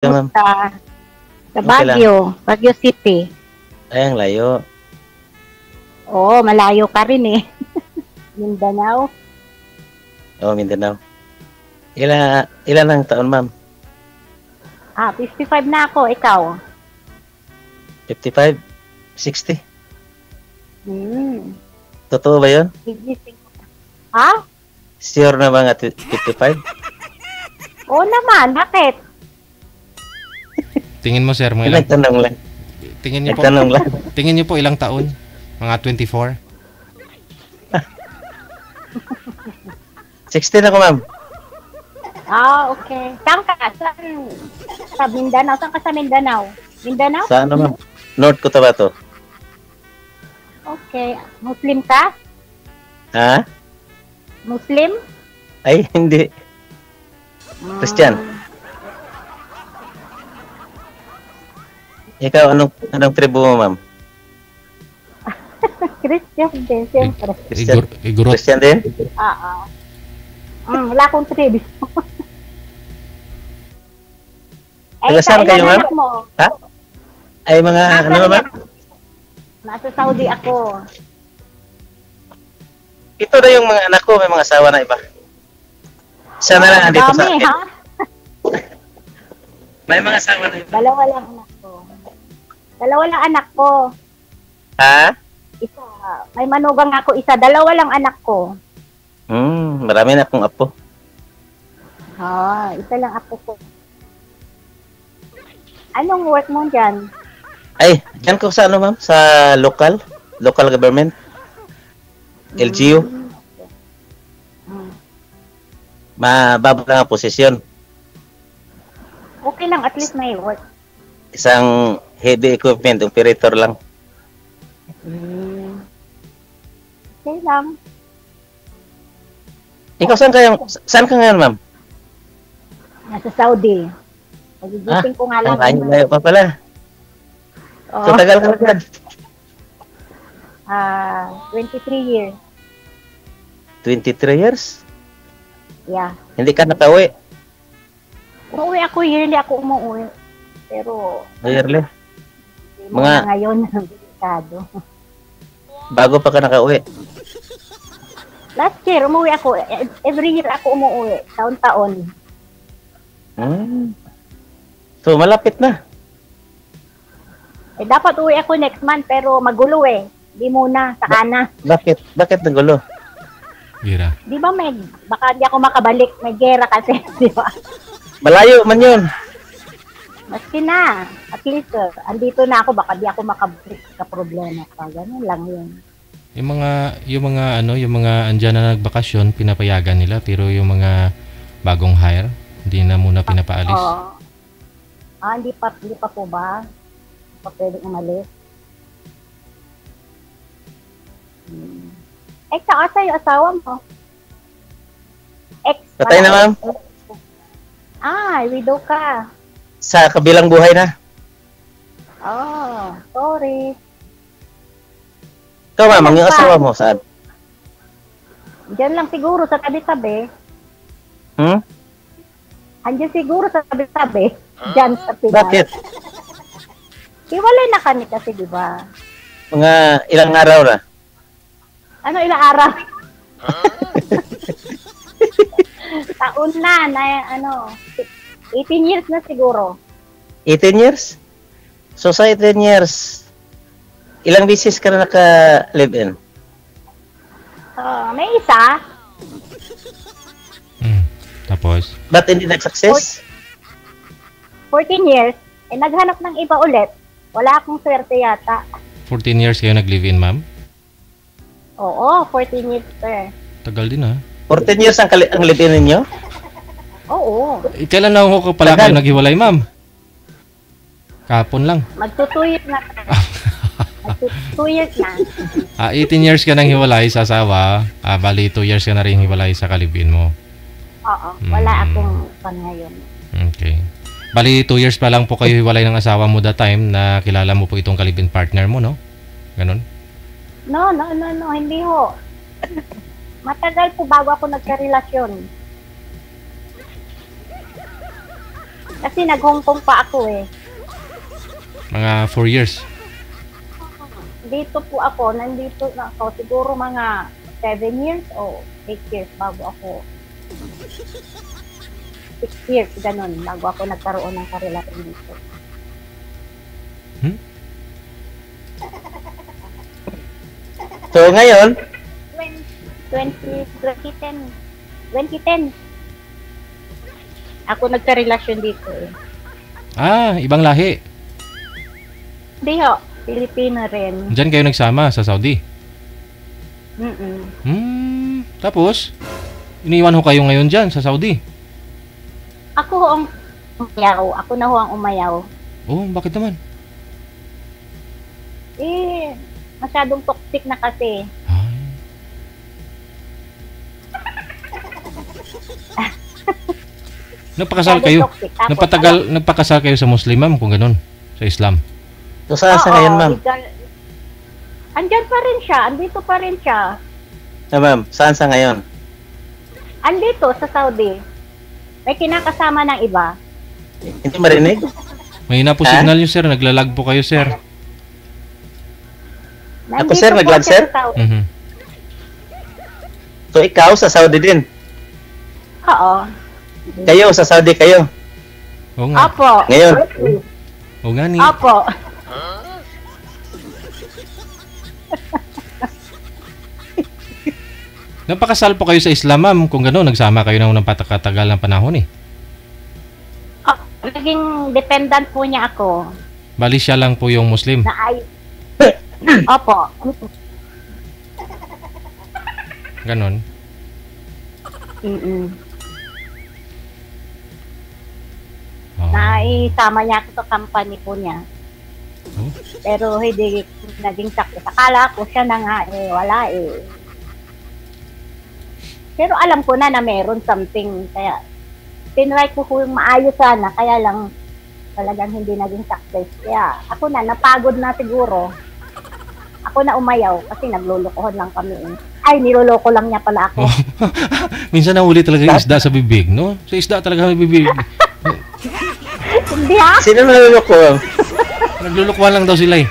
Ma'am. Sa Okay lang. Baguio City. Ay, ang layo. Oo, malayo ka rin eh. Mindanao. Oh, Mindanao. Ilan ang taon, ma'am? 55 na ako. Ikaw? 55? 60? Hmm. Totoo ba yun? Ha? Sure na ba nga 55? Oo naman. Bakit? Tingin mo, sir, mo ilang... Nagtanong lang. Tingin niyo po, Nagtanong lang. tingin niyo po ilang taon? Mga 24? 16 ako, ma'am. Okay. Saan ka? Sa Mindanao? Saan ka sa Mindanao? Mindanao? Sa ano, ma'am? North Cotabato. Okay. Muslim ka? Ha? Muslim? Ay, hindi. Christian. Ikaw, anong tribu mo, ma'am? Christian din, siyempre. Christian? Igorot. Christian din? Wala akong tribu. Taga saan kayo, ma'am? Anak mo? Ha? Ay, mga, ano naman? Nasa Saudi ako. Ito na yung mga anak ko, may mga asawa na iba. Siya na lang andito sa Dami, akin. ha? May mga asawa na iba. Dalawa lang anak ko. Dalawa lang anak ko. Ha? Isa. May manugang ako isa. Dalawa lang anak ko. Marami na akong apo. Isa lang ako ko. Anong work mo dyan? Ay, dyan ko sa ano, ma'am? Sa local government. LGU. Mababa lang ang posisyon. Okay lang, at least may work. Isang heavy equipment, operator lang. Okay lang. Ikaw, saan ka ngayon, ma'am? Nasa Saudi. Nagigising ko nga lang. Ang layo pa pala. So, Oo. tagal ka na dyan. 23 years. 23 years? Yeah. Hindi ka nakauwi. Umuwi ako, yearly ako umuwi. Pero, Yearly. hindi mo na ngayon ang delikado. Bago pa ka nakauwi. Last year, umuwi ako. Every year ako umuwi. Taon-taon. So, malapit na. Dapat uwi ako next month, pero magulo eh. Di muna, saka na. Bakit nagulo? Gira. Di ba baka di ako makabalik. May gera kasi, di ba? Malayo man yun. Maski na. At least, andito na ako. Baka di ako makabalik sa problema pa. Ganun lang yun. Yung mga andyan na nagbakasyon, pinapayagan nila, pero yung mga bagong hire, hindi na muna pinapaalis. Hindi pa po ba? Hindi pa pwedeng umalis. Saan sa'yo asawa mo? Patay na, ma'am. Widow ka. Sa kabilang buhay na. Sorry. Ikaw, ma'am, yung asawa mo, saan? Diyan lang siguro sa tabi-tabi. Andiyan siguro sa tabi-tabi. Diyan sa Pinas. Bakit? Iwalay na kami kasi, di ba? Mga ilang araw na. Ilang araw? Taon na 18 years na siguro. 18 years? So, sa 18 years, ilang bisis ka na naka-live-in? May isa. Tapos? Ba't hindi nag-success? 14 years. Naghanap ng iba ulit. Wala akong swerte yata. 14 years kayo nag-live-in, ma'am? Oo, 14 years, sir. Tagal din, ha? 14 years ang live-in ninyo? Oo. Kailan na ako pala kayo naghiwalay, ma'am? Kahapon lang. Magto 2 years na. Magto 2 years na. 18 years ka nang hiwalay sa asawa, bali 2 years ka na rin hiwalay sa kalibin mo. Oo, wala akong pan ngayon. Okay. Bali 2 years pa lang po kayo hiwalay ng asawa mo that time na kilala mo po itong kalibin partner mo, no? Ganon? No, hindi ho. Matagal po bago ako nagkarelasyon. Kasi nag-Hong Kong pa ako eh. Mga 4 years. Dito po ako, nandito na ako, siguro mga 7 years o 8 years bago ako. 6 years, ganun, bago ako nagkaroon ng karelasyon dito. So ngayon, 2010. 2010. Ako nagkarelasyon dito eh. Ibang lahi. Hindi ho, Pilipino rin. Diyan kayo nagsama sa Saudi. Tapos, iniwan ho kayo ngayon dyan sa Saudi. Ako ho ang umayaw. Ako na ho ang umayaw. Oh, bakit naman? Eh, masyadong toxic na kasi. Ay. Nagpakasal kayo. Toxic. Tapos, Nagpakasal kayo sa Muslim, ma'am, kung ganun, sa Islam. so saan sa ngayon, ma'am? Andyan pa rin siya. Andito pa rin siya. Ma'am, saan sa ngayon? Andito sa Saudi. May kinakasama ng iba. Hindi marinig? Mahina po signal niyo, sir. Naglalag po kayo, sir. Ako, sir, po naglag, siya sir? sa Saudi. Mhm. So ikaw sa Saudi din? Oo. Kayo, sa Saudi kayo? Oo nga. Opo. Ngayon? Oo nga ni. Opo. Napakasal po kayo sa Islam, ma'am. Kung gano'n, nagsama kayo ng napakatagal ng panahon eh. Naging dependent po niya ako. Bali siya lang po yung Muslim. Na ay... Opo. Ganon. Oh. Naisama niya ako sa company po niya. Oh. Pero hindi naging success. Akala ko siya na nga wala eh. Pero alam ko na meron something. Kaya tinry ko yung maayos sana. Kaya lang talagang hindi naging success. Kaya ako na, napagod na siguro. Ako na umayaw kasi naglulukohan lang kami. Ay, niloloko lang niya pala ako. Oh. Minsan nahuli talaga yung isda sa bibig, no? Sa isda talaga may bibig. Hindi ha? Sino naluloko? Naglulukuhan lang daw sila eh.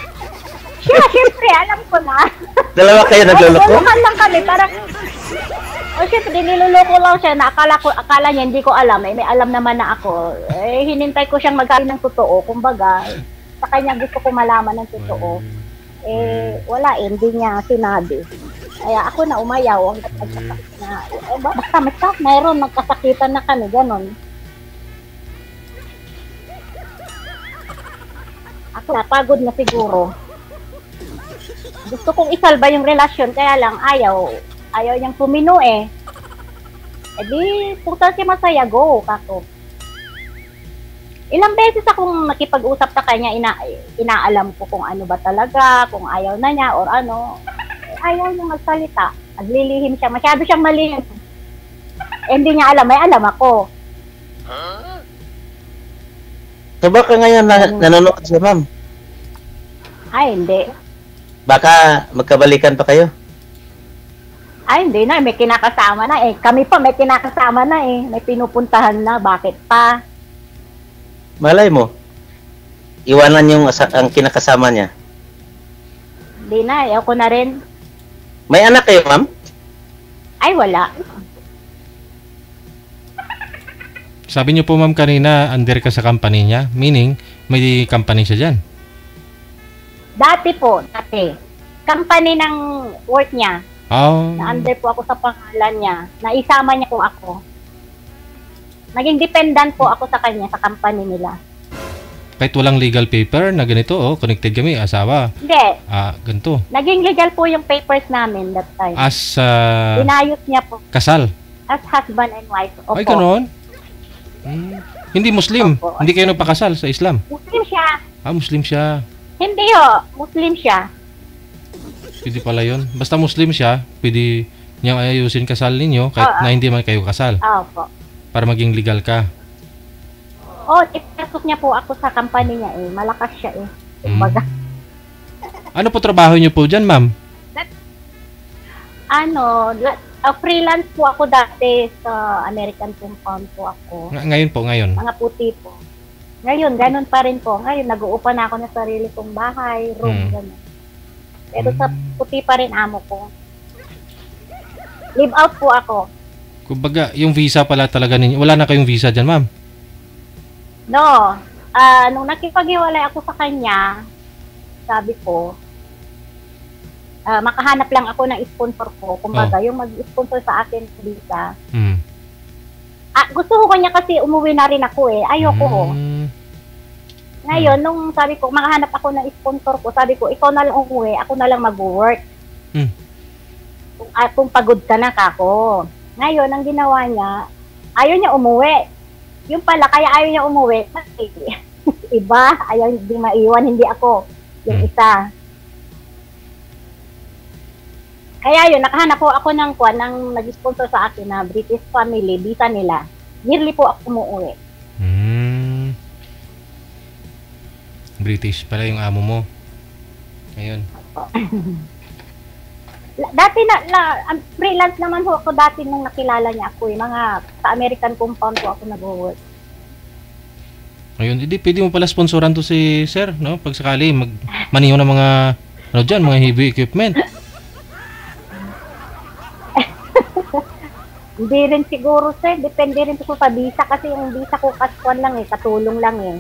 Siya, syempre, alam ko na. Dalawa kayo nagluloko? Naglulukohan lang kami. Parang, syempre, niloloko lang siya na akala niya, hindi ko alam. May alam naman na ako. Hinintay ko siyang magsabi ng totoo. Kumbaga, sa kanya gusto ko malaman ng totoo. Wala hindi niya sinabi. Kaya ako na umayaw ang nagkasakit na, basta mayroon, magkasakitan na kami, ganon. Ako napagod na siguro. Gusto kong isalba yung relasyon, kaya lang ayaw niyang pumino eh. Di, kung saan siya masaya, go, kako. Ilang beses akong nakipag-usap sa kanya, inaalam ko kung ano ba talaga, kung ayaw na niya or ano. Ayaw niya magsalita. Naglilihim siya. Masyado siyang malihim. Hindi niya alam. May alam ako. So baka ngayon nanonood siya, ma'am? Ay, hindi. Baka magkabalikan pa kayo? Ay, hindi na. May kinakasama na eh. Kami pa may kinakasama na eh. May pinupuntahan na. Bakit pa? Malay mo. Iwanan yung ang kinakasama niya. Hindi na. Ayaw ko na rin. May anak kayo, ma'am? Ay, wala. Sabi niyo po, ma'am, kanina under ka sa company niya. Meaning, may company siya dyan. Dati. Company ng work niya. Oh. Na-under po ako sa pangalan niya. Naisama niya po ako. Naging dependent po ako sa kanya, sa company nila. Kahit walang legal paper na ganito, connected kami, asawa. Hindi. Ganito. Naging legal po yung papers namin that time. As Inayos niya po. kasal. As husband and wife. Opo. Ay, ganoon? Hindi Muslim. Opo. Hindi kayo nagpakasal sa Islam. Muslim siya. Muslim siya. Hindi ho. Muslim siya. Pwede pala yun. Basta Muslim siya, pwede niyang ayusin kasal ninyo kahit na hindi man kayo kasal. Opo. Para maging legal ka. Ipasok niya po ako sa company niya eh. Malakas siya eh. Kumbaga. Ano po trabaho niyo po dyan, ma'am? Freelance po ako dati sa American compound po ako. Ngayon po, ngayon. Mga puti po. Ngayon, ganun pa rin po. Ngayon, nag-uupa na ako ng sarili kong bahay, room, ganun. Pero sa puti pa rin amo ko. Live out po ako. Kumbaga, yung visa pala talaga ninyo. Wala na kayong visa dyan, ma'am. No. Nung nakipag-iwalay ako sa kanya, sabi ko, makahanap lang ako ng sponsor ko. Kumbaga, yung mag-sponsor sa akin sa visa. Gusto ko kanya kasi umuwi na rin ako eh. Ayoko. Ngayon, nung sabi ko, makahanap ako ng sponsor ko, sabi ko, ikaw na lang umuwi, ako na lang mag-work. Kung pagod ka na kako. Ngayon, ang ginawa niya, ayaw niya umuwi. Yung pala, kaya ayaw niya umuwi, kasi iba, ayaw hindi maiwan, hindi ako. Yung isa. Kaya yun, nakahanap po ako ng nag-sponsor sa akin na British family, visa nila. Yearly po ako umuwi. British pala yung amo mo. Ngayon. Dati freelance naman po ako dati nung nakilala niya ako. Mga sa American compound po ako nag-work. Ngayon, hindi pwede mo pala sponsoran to si sir, no? Pag sakali, maniho ng mga, mga heavy equipment. Hindi rin siguro, sir. Depende rin po sa visa kasi yung visa ko kaskuan lang eh, katulong lang eh.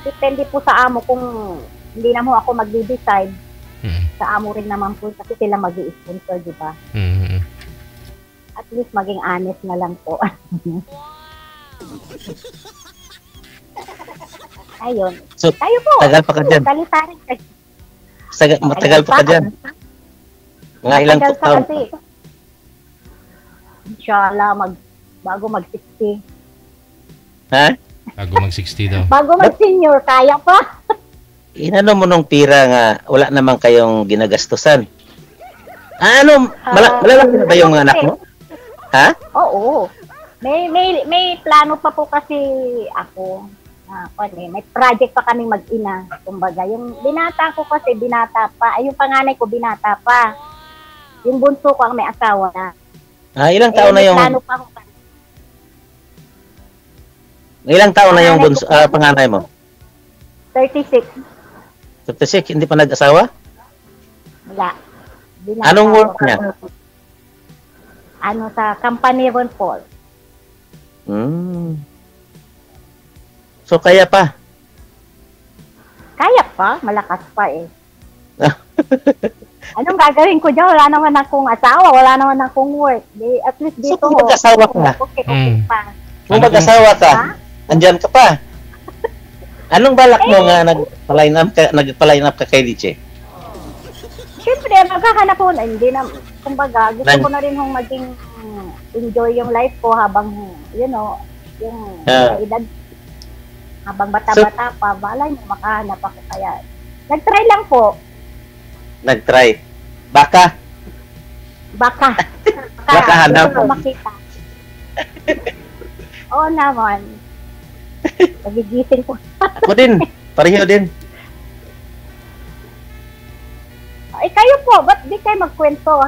Depende po sa amo kung hindi na mo ako mag-decide. Sa amo rin naman po kasi sila mag-i-sponsor, di ba? At least maging honest na lang po. Ayun. So, tayo po. tagal pa ka dyan. Matagal pa ka dyan. Mga ilang taon. Inshallah, bago mag-60. Ha? Bago mag-60 daw. Bago mag-senior, kaya pa. Inano mo nung pira nga, wala naman kayong ginagastusan. Malalaki na ba yung mga anak mo? Ha? Oo. May plano pa po kasi ako. May project pa kaming mag-ina. Kumbaga, yung binata ko kasi binata pa. Ay, yung panganay ko binata pa. Yung bunso ko ang may asawa na. Ilang taon na yung... Ilang taon na yung panganay mo? 36. 36, hindi pa nag-asawa? Wala. Anong work niya? Sa company Ron Paul. So, kaya pa? Kaya pa? Malakas pa eh. Anong gagawin ko dyan? Wala naman akong asawa, wala naman akong work. At least dito, so, kung mag-asawa ka, okay pa. Kung mag-asawa ka, andyan ka pa. Anong balak mo nga nagpa-line up ka kay DJ? Siyempre, maghahanap ko na. Hindi na, kumbaga, gusto ko na rin maging enjoy yung life ko habang, yung edad. Habang bata-bata pa, balay mo, makahanap ako. Kaya, nag-try lang po. Nag-try. Baka hanap. Makita. Oo naman. Nagigising ko. Ako din. Pareho din. Kayo po, ba't di kayo magkwento?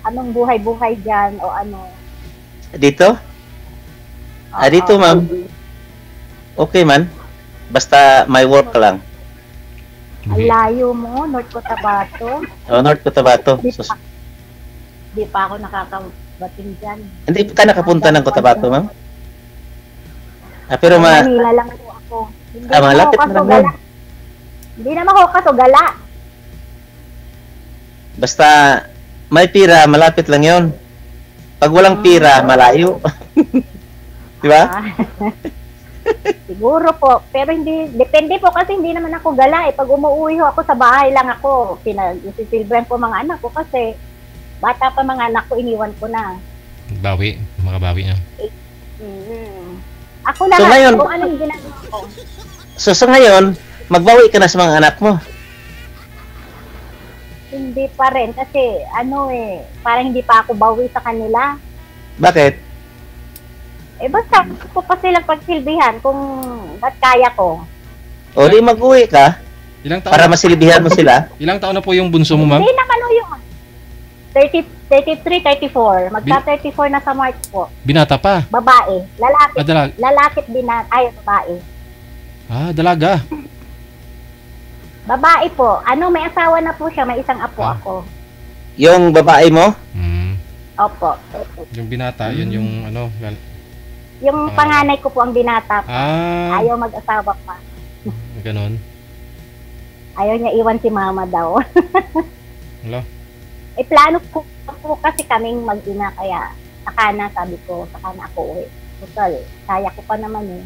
Anong buhay-buhay dyan o ano? Dito? Dito, ma'am. Okay, man. Basta may work ka lang. Ang layo mo, North Cotabato. North Cotabato. Di pa ako nakakabating dyan. Hindi ka nakapunta ng Cotabato, ma'am? Pero Manila lang po ako. malapit na lang. Hindi naman ako kasugala. Basta may pira, malapit lang yon. Pag walang pira, malayo. Di ba? Siguro po. Pero depende po kasi hindi naman ako gala eh. Pag umuwi ho ako sa bahay lang ako, pinag-silbran po mga anak ko kasi bata pa mga anak ko, iniwan ko na. Makabawi na. Ako lang, so, ngayon, kung anong ginagawa ko. So ngayon, magbawi ka na sa mga anak mo? Hindi pa rin kasi parang hindi pa ako bawi sa kanila. Bakit? Basta ko pa silang pagsilbihan kung ba't kaya ko. O di mag-uwi ka para masilbihan mo sila. Ilang taon na po yung bunso mo, ma'am? Hindi naman yung 33, 34. Magka-34 na sa March po. Binata pa. Babae. Lalaki. Dalag. Lalakit din na. Ay, babae. Dalaga. Babae po. May asawa na po siya. May isang apo ako. Yung babae mo? Opo. Yung binata, yun yung Yung panganay ko po ang binata pa. Ayaw mag-asawa pa. Ganon. Ayaw niya iwan si mama daw. Hello? Plano po kasi kaming mag-ina, kaya saka na, sabi ko, saka na ako uwi. Total, kaya ko pa naman eh.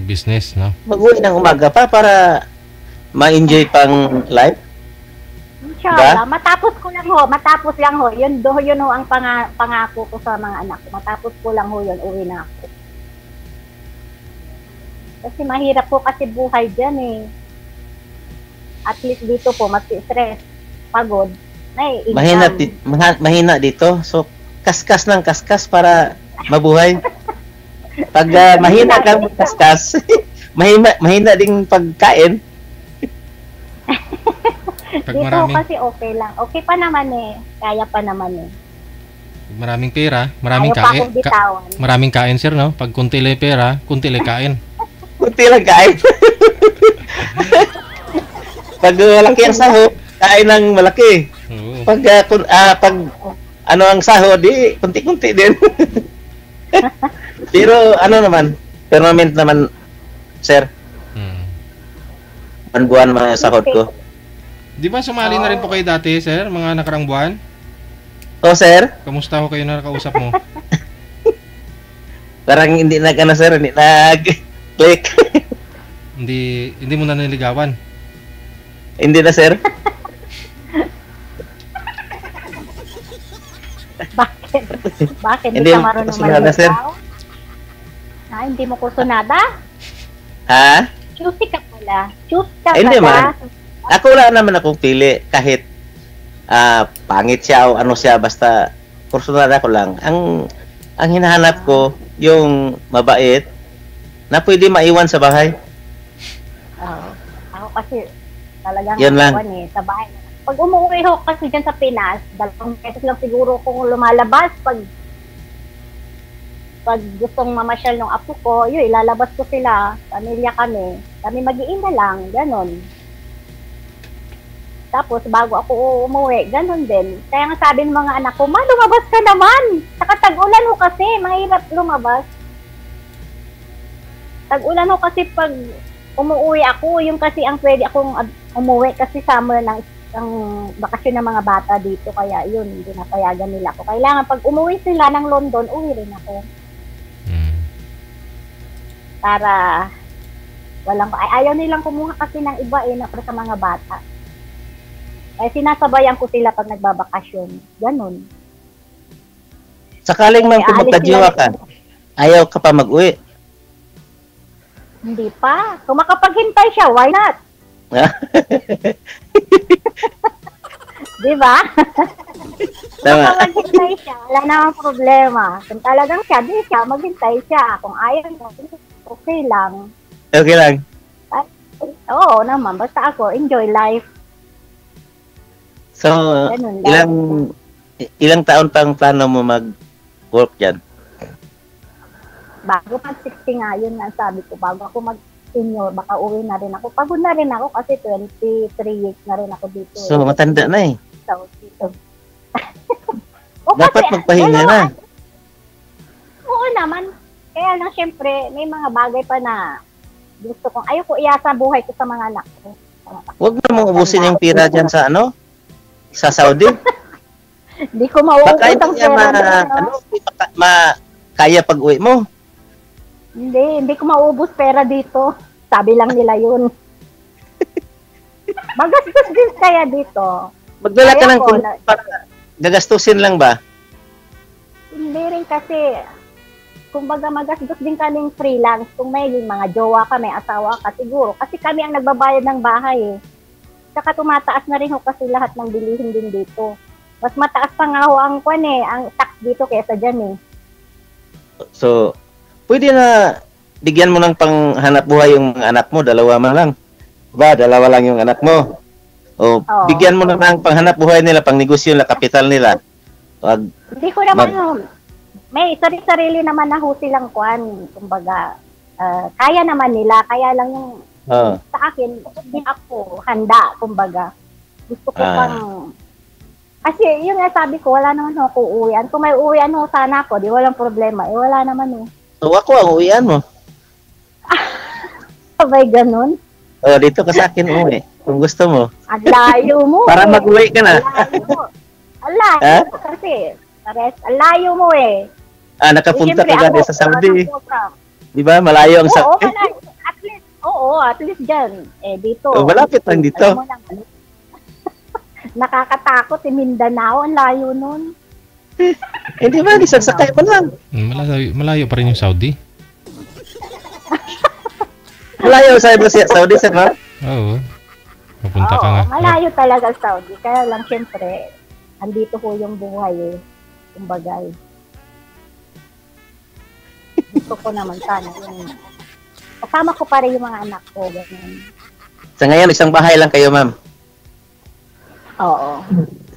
Business, no? Mag-uwi ng umaga pa para ma-enjoy pang life? Inshallah, matapos lang ho. Yun ho ang pangako ko sa mga anak ko. Matapos ko lang ho yun, uwi na ako. Kasi mahirap po kasi buhay dyan eh. At least dito po, mas stress, pagod. Mahina dito. So, kaskas ng kaskas para mabuhay. Pag mahina kang kaskas, mahina ding pagkain. Pag dito kasi okay lang. Okay pa naman eh. Kaya pa naman eh. Maraming pera, maraming kain. Maraming kain, sir, no? Pag kunti lang pera, kunti lang kain. Kunti lang kain. Pag malaki ang sahod, kain ng malaki. Oo. Pag ang sahod, di kunti-kunti din. Pero permanent naman, sir. Buwan mga sahod ko. Di ba sumali na rin po kayo dati, sir? Mga nakarang buwan? Sir? Kamusta ho kayo na nakausap mo? Parang hindi sir, hindi nag-click. hindi mo na niligawan? Hindi na, sir. Bakit? Hindi ka marunong sir. Hindi mo ko sunada? Ha? Choosy ka pala. Hindi man. Ako wala naman akong pili kahit pangit siya o ano siya, basta kursunada ko lang. Ang hinahanap ko yung mabait na pwede maiwan sa bahay. Ako kasi talagang yan lang. Sa bahay. Pag umuwi ho kasi dyan sa Pinas, 2 beses lang siguro kung lumalabas pag gustong mamasyal ng apo ko, yun, ilalabas ko sila, pamilya kami mag-iina lang, ganon. Tapos, bago ako umuwi, ganon din. Kaya nga sabi ng mga anak ko, lumabas ka naman! Saka tag-ulan ho kasi, mahirap lumabas. Tag-ulan ho kasi pag umuwi ako, yung kasi ang pwede akong umuwi kasi summer ng bakasyon ng mga bata dito. Kaya yun, hindi napayagan nila ako. Kailangan pag umuwi sila ng London, uwi rin ako. Para ayaw nilang kumuha kasi ng iba na para sa mga bata. Kaya sinasabayan ko sila pag nagbabakasyon. Ganon. Sakaling man kung magkajiwa ka, ayaw ka pa mag-uwi. Hindi pa. Kung makapaghintay siya, why not? Diba? Kung makapaghintay siya, wala namang problema. Kung talagang siya, di siya, maghintay siya. Kung ayaw niya, okay lang. Okay lang? Oo naman. Basta ako, enjoy life. So, ilang taon pang plano mo mag-work dyan? Bago mag-60 nga, yun nga sabi ko. Bago ako mag-senior, baka uwi na rin ako. Pagod na rin ako kasi 23 years na rin ako dito. So, matanda na eh. So, dito. Dapat magpahinga na. Oo naman. Kaya lang, syempre, may mga bagay pa na gusto kong, ayaw ko iasa buhay ko sa mga anak ko. Huwag mo mong ubusin yung pira dyan sa sa Saudi. Hindi ko mauubos ang pera. Kaya pag-uwi mo. Hindi ko mauubos pera dito. Sabi lang nila yun. Magastos din kaya dito. Magdala ka ng para gagastusin lang ba? Hindi rin kasi, kumbaga magastos din kaming freelance. Kung may mga jowa ka, may asawa ka, siguro. Kasi kami ang nagbabayad ng bahay eh. Saka tumataas na rin ho kasi lahat ng bilihin din dito. Mas mataas pa nga ho ang tax dito kaysa dyan eh. So, pwede na bigyan mo ng panghanap buhay yung anak mo, 2 man lang. Ba, 2 lang yung anak mo. O, bigyan mo na ng panghanap buhay nila, pang negosyo na kapital nila. Wag, Hindi ko naman, may sarili naman na ho silang kwan. Kumbaga, kaya naman nila. Kaya lang yung sa akin, hindi ako handa, kumbaga. Gusto ko pang, kasi yung nga sabi ko, wala naman ako uuwian. Kung may uuwian ho sana ako, di walang problema. Wala naman So, ako ang uwian mo. Sabay ganun. Dito ka sa akin uwi. Kung gusto mo. Ang layo mo. Para mag-uwi ka na. Ang layo mo. Kasi, ang layo mo eh. Nakapunta ka gani sa Saudi. Di ba? Malayo ang Oo, Saudi. malayo. At least dyan. Dito. Malapit lang dito. Nakakatakot, Mindanao, ang layo nun. Hindi ba, isagsakay pa lang. Malayo pa rin yung Saudi. Malayo sa Saudi, sir, no? Oo. Papunta ka nga. Malayo talaga Saudi. Kaya lang, syempre, andito ko yung buhay eh. Kumbaga gusto ko naman sana yung kasama ko pa rin yung mga anak ko. Ganun. Sa ngayon, isang bahay lang kayo, ma'am. Oo.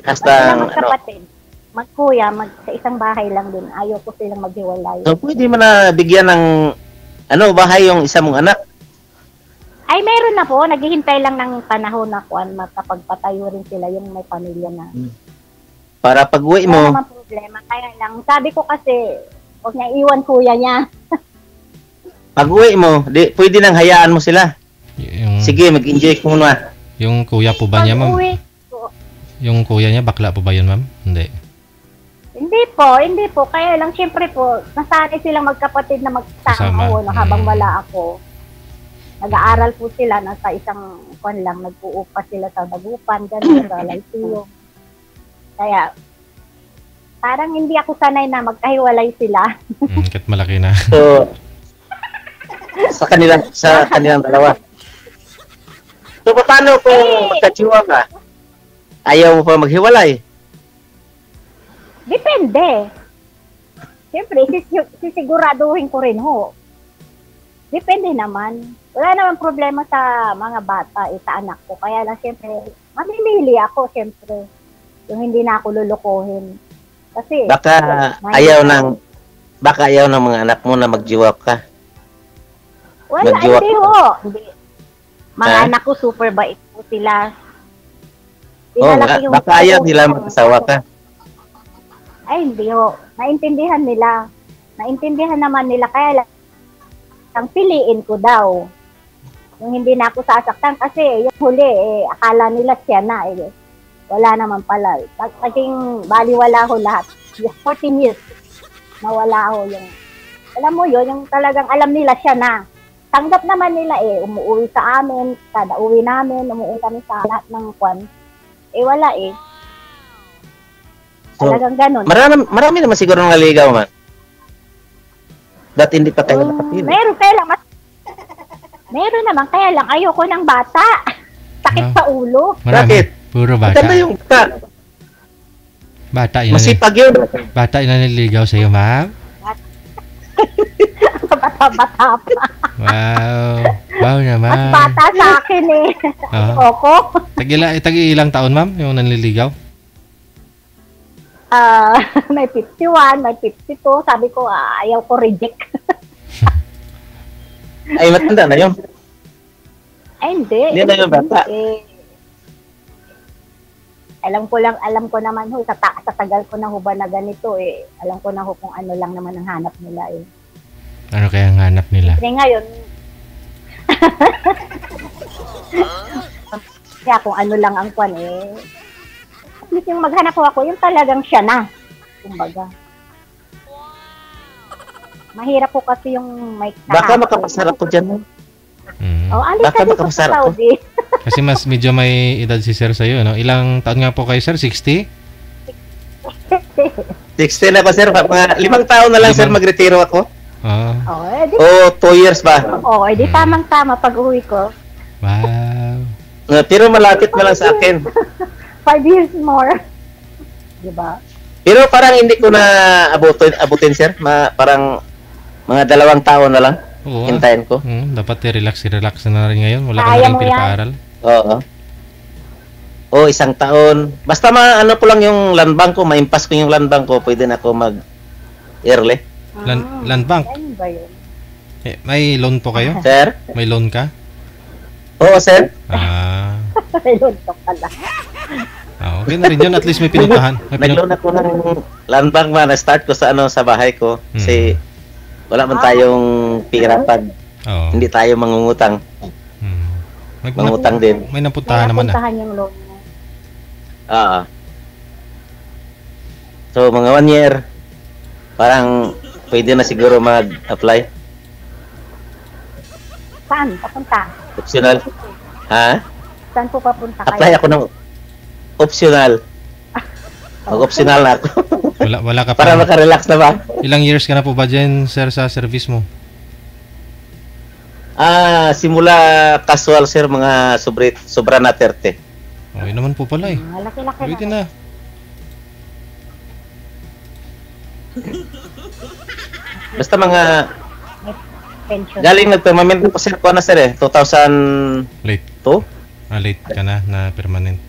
Hasta, magkapatid. Magkuya, sa isang bahay lang din. Ayaw ko silang maghiwalay. So, pwede mo na bigyan ng bahay yung isa mong anak? Ay, meron na po. Naghihintay lang ng panahon na makapagpatayo rin sila yung may pamilya na. Para pag-uwi mo. Wala naman problema. Kaya lang, sabi ko kasi, huwag niya iwan kuya niya. Pag-uwi mo, pwede nang hayaan mo sila. Sige, mag-enjoy ko muna. Yung kuya po ba niya, ma'am? Yung kuya niya, bakla po ba yun, ma'am? Hindi. Hindi po. Kaya lang, syempre po, nasanay silang magkapatid na magsama habang wala ako. Nag-aaral po sila, nasa isang lang, nag-uupa sila sa Dagupan, gano'n, sa Laitio. Kaya, parang hindi ako sanay na magkahiwalay sila. Kahit malaki na. So, sa kanilang dalawa. So, paano kung magkajiwa ka? Ayaw mo pa maghiwalay? Depende. Siyempre, sisiguraduhin ko rin ho. Depende naman. Wala naman problema sa mga bata, sa anak ko. Kaya lang, siyempre, mamimili ako, siyempre. Yung hindi na ako lulukuhin. Kasi, baka ayaw ng mga anak mo na magjiwap ka. Wala, hindi ho. Mga anak ko, super bait po sila. Baka ayaw nila mag-asawa ka. Ay, hindi ho. Naintindihan nila. Naintindihan naman nila. Kaya lang, piliin ko daw. Yung hindi na ako sasaktan kasi yung huli, akala nila siya na. Wala naman pala. Paging baliwala ho lahat. 14 years, nawala ho yung, alam mo yun, yung talagang alam nila siya na. Tanggap naman nila umuwi sa amin, kada uwi namin, umuwi kami sa lahat ng kwan. Wala Talagang ganun. Marami naman siguro ng naligaw, man. Dati hindi pa tayo nakapili. Meron naman, kaya lang ayoko ng bata. Sakit sa ulo. Bakit? Puro bata. Maganda yung bata. Masipag yun. Bata yung naniligaw sa'yo, ma'am? Bata-bata pa. Wow. Wow naman. Mas bata sa akin Oko. Tag-ilang taon, ma'am, yung nanliligaw? May 51, may 52. Sabi ko, ayaw ko reject. Ay, matanda na yun. Ay, hindi. Hindi na yung bata. Alam ko naman ho, sa tagal ko na ho ba na ganito alam ko na ho kung ano lang naman ang hanap nila Ano kaya ang hanap nila? Kasi ngayon, kaya kung ano lang ang kwan at least yung maghanap ko ako, yung talagang siya na. Kumbaga. Mahirap po kasi yung may baka makapasarap ko dyan. Alis ka dito sa Saudi. Kasi medyo may edad si sir sa'yo, no? Ilang taon nga po kayo, sir? 60? 16 na ba, sir? Mga 5 taon na lang, sir, magretiro ako. Oh. 2 years ba? Di tamang-tama pag uwi ko. Wow. Pero malapit mo lang sa akin. 5 years more. Diba? Pero parang hindi ko na abutin, sir. Parang mga 2 taon na lang. Oo. Hintayin ko. Dapat relax na rin ngayon. Wala ka na rin pinapaaral. Oo. O isang taon. Basta ano ko lang yung land bank ko, maimpas ko yung land bank ko, pwede na ako mag-early. Land bank. Ano ba yun? May loan po kayo? Sir? May loan ka? Oo, sir. Ayun, to pala. Okay na rin yun. At least may pinuntahan. Nag-loan ako ng land bank man. Na-start ko sa sa bahay ko. Kasi wala man tayong pira pag hindi tayo mangungutang. Mangutang din. May napuntahan naman napuntahan yung loan mo. So, mga 1 year, parang pwede na siguro mag-apply. Saan? Papunta? Optional. Ha? Saan po papunta kayo? Apply ako ng optional. Mag-optional na ako. Wala ka pa. Para makarelax na ba? Ilang years ka na po ba dyan, sir, sa service mo? Simula casual, sir, mga sobra na 30. Okay naman po pala eh. Laki-laki Pwede na. na. Basta mga Pension. galing nag-permanent po sir ko na sir 2002. Late. Late ka na permanent.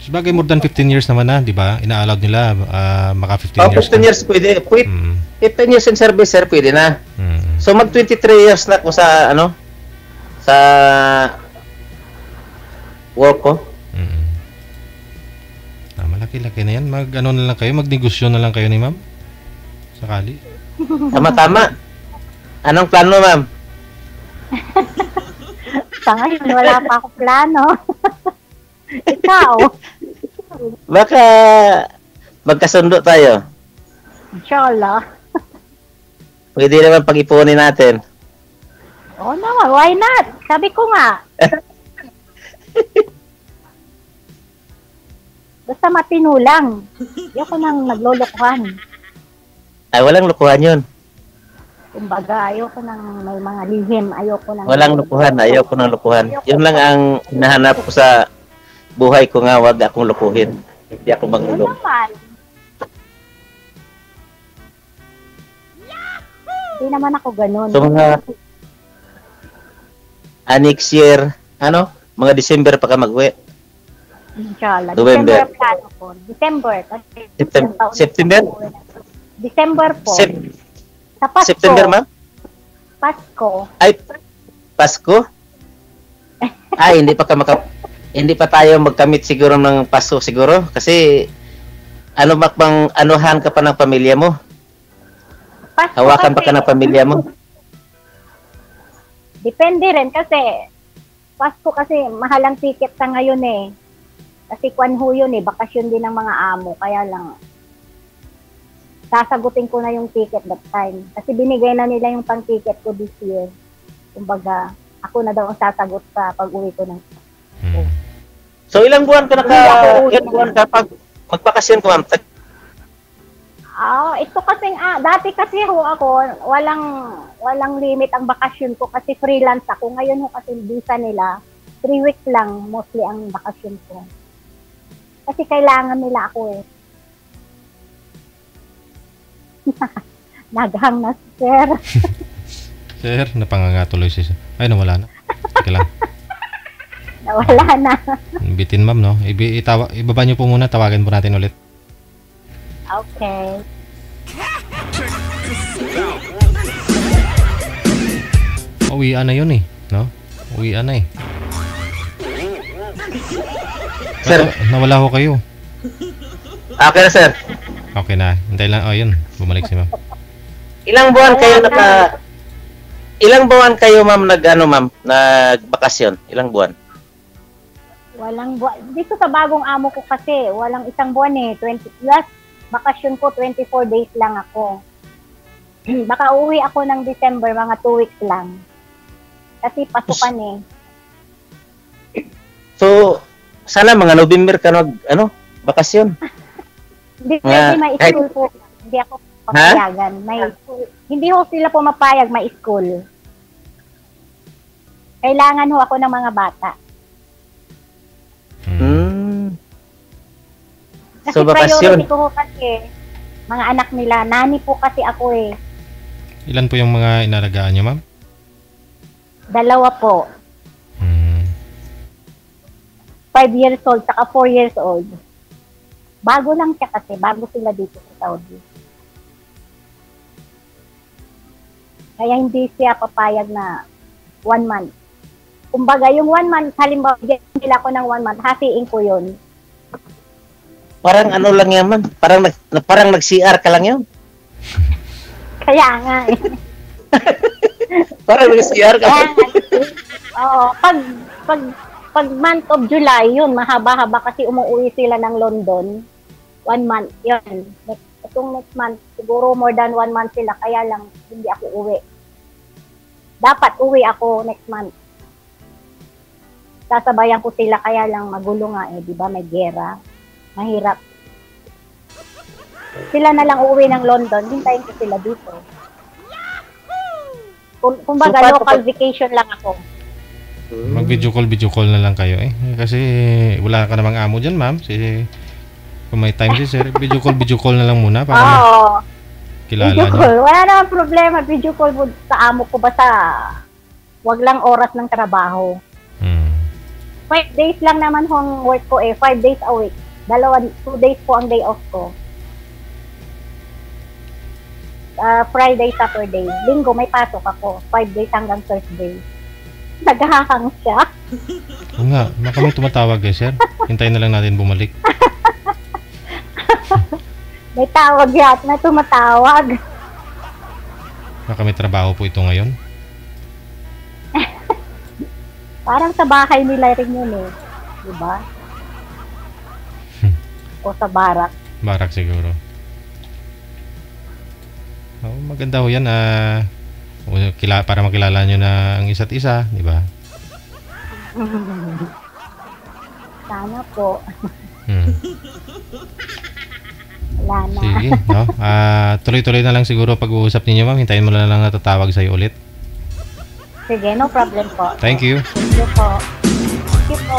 Sabagay more than 15 years naman na, di ba? Ina-allowed nila maka 15 years. 15 years pwede. 15 years in service sir, pwede na. So mag 23 years na ako sa sa work ko. Malaki-laki na yan. Na lang kayo, magnegosyo na lang kayo ni ma'am. Sakali. Tama. Anong plano, ma'am? Sa ngayon, wala pa ako plano. Ikaw? Baka magkasundo tayo. Inshallah. Pwede naman pag-ipunin natin. Oo naman, why not? Sabi ko nga. Basta matino lang. Ayoko nang naglolokohan. Ay, walang lukuhan yun. Kumbaga, ayoko nang may mga lihim. Ayoko nang... Walang lukuhan. Ayoko nang lukuhan. Yun lang ang hinahanap ko sa buhay ko nga. Wag akong lukuhin. Hindi ako Ano maglulok. naman? Hindi naman ako ganun. So mga next year, mga December pa ka mag-uwi. Inshallah. November. December plano ko. December. Kasi September? December po. Sa Pasko. September, ma'am? Pasko. Ay, Pasko? Ay, hindi pa tayo magkamit siguro ng Pasko siguro kasi anuhan ka pa ng pamilya mo? Pasko Hawakan pa kasi, ka ng pamilya mo? Depende rin kasi Pasko kasi mahal ang ticket sa ngayon eh. Kasi kwanho yun eh, bakasyon din ng mga amo. Kaya lang, sasagutin ko na yung ticket that time. Kasi binigay na nila yung pang-ticket ko this year. Kumbaga, ako na daw ang sasagot sa pag-uwi ko ng So, ilang buwan ka pag magbakasyon ko, ma'am? Ito kasing, dati kasi ako, walang limit ang bakasyon ko kasi freelance ako. Ngayon kasi visa nila, 3 weeks lang mostly ang bakasyon ko. Kasi kailangan nila ako eh. Naghang na si sir. Sir, napanganga tuloy si sir. Ay, nawala na. Sige lang. Nawala na. Bitin ma'am, no? Ibaba niyo po muna, tawagan po natin ulit. Okay. Uwian na yun eh, no? Uwian na eh. Sir. Nawala ko kayo. Okay na, sir. Okay na. Hintay lang. Oh, yun. Bumalik si ma'am. Ilang buwan kayo, ma'am, nagbakasyon? Ilang buwan? Walang buwan. Dito sa bagong amo ko kasi, walang isang buwan eh. Last bakasyon ko, 24 days lang ako. Baka uwi ako ng December, mga 2 weeks lang. Kasi pasukan eh. So, sana mga November ka bakasyon. Hindi may school po. Hindi ako papayagan. Hindi ho sila pumapayag, may school. Kailangan ho ako ng mga bata. Kasi So, bakasyon. priority ko ho kasi, mga anak nila, nani po kasi ako eh. Ilan po yung mga inalagaan niyo, ma'am? 2 po. 5 years old, saka 4 years old. Bago lang siya kasi, bago sila dito sa Saudi. Kaya hindi siya papayag na 1 month. Kumbaga, yung 1 month, halimbawa, bigyan nila ako ng 1 month, hatiin ko yun. Parang ano lang yan, ma'am. Parang nag-CR ka lang yun. Kaya nga eh. Parang nag-CR ka lang. Oo, pag month of July, yun, mahaba-haba kasi umuwi sila ng London. 1 month, yun. Itong next month, siguro more than 1 month sila, kaya lang hindi ako uwi. Dapat uwi ako next month. Sasabayan ko sila, kaya lang magulo nga eh, di ba? May gera. Mahirap. Sila na lang uuwi ng London, hintayin ko sila dito. Kumbaga, So, local vacation lang ako. Mag-video call na lang kayo eh. Kasi wala ka namang amo dyan, ma'am. Kung may time si sir, video call na lang muna para kilala Video niyo. call. Wala naman problema. Video call mo sa amo ko basta wag lang oras ng trabaho. 5 days lang naman hong work ko eh. 5 days a week. 2 days po ang day off ko. Friday, Saturday. Linggo may pasok ako. 5 days hanggang Thursday. Naghahang siya. Oo nga, baka may tumatawag eh, sir. Hintayin na lang natin bumalik. May tawag yan. May tumatawag. Baka may trabaho po ito ngayon. Parang sa bahay nila rin yun eh. Diba? O sa barak. Barak siguro. Oh, maganda ho yan. Para makilala nyo na ang isa't isa, di ba? Sana po. Wala na. Sige, no? Tuloy-tuloy na lang siguro pag-uusap ninyo, ma'am. Hintayin mo na lang natatawag sa'yo ulit. Sige, no problem po. Thank you. Thank you po. Thank you po.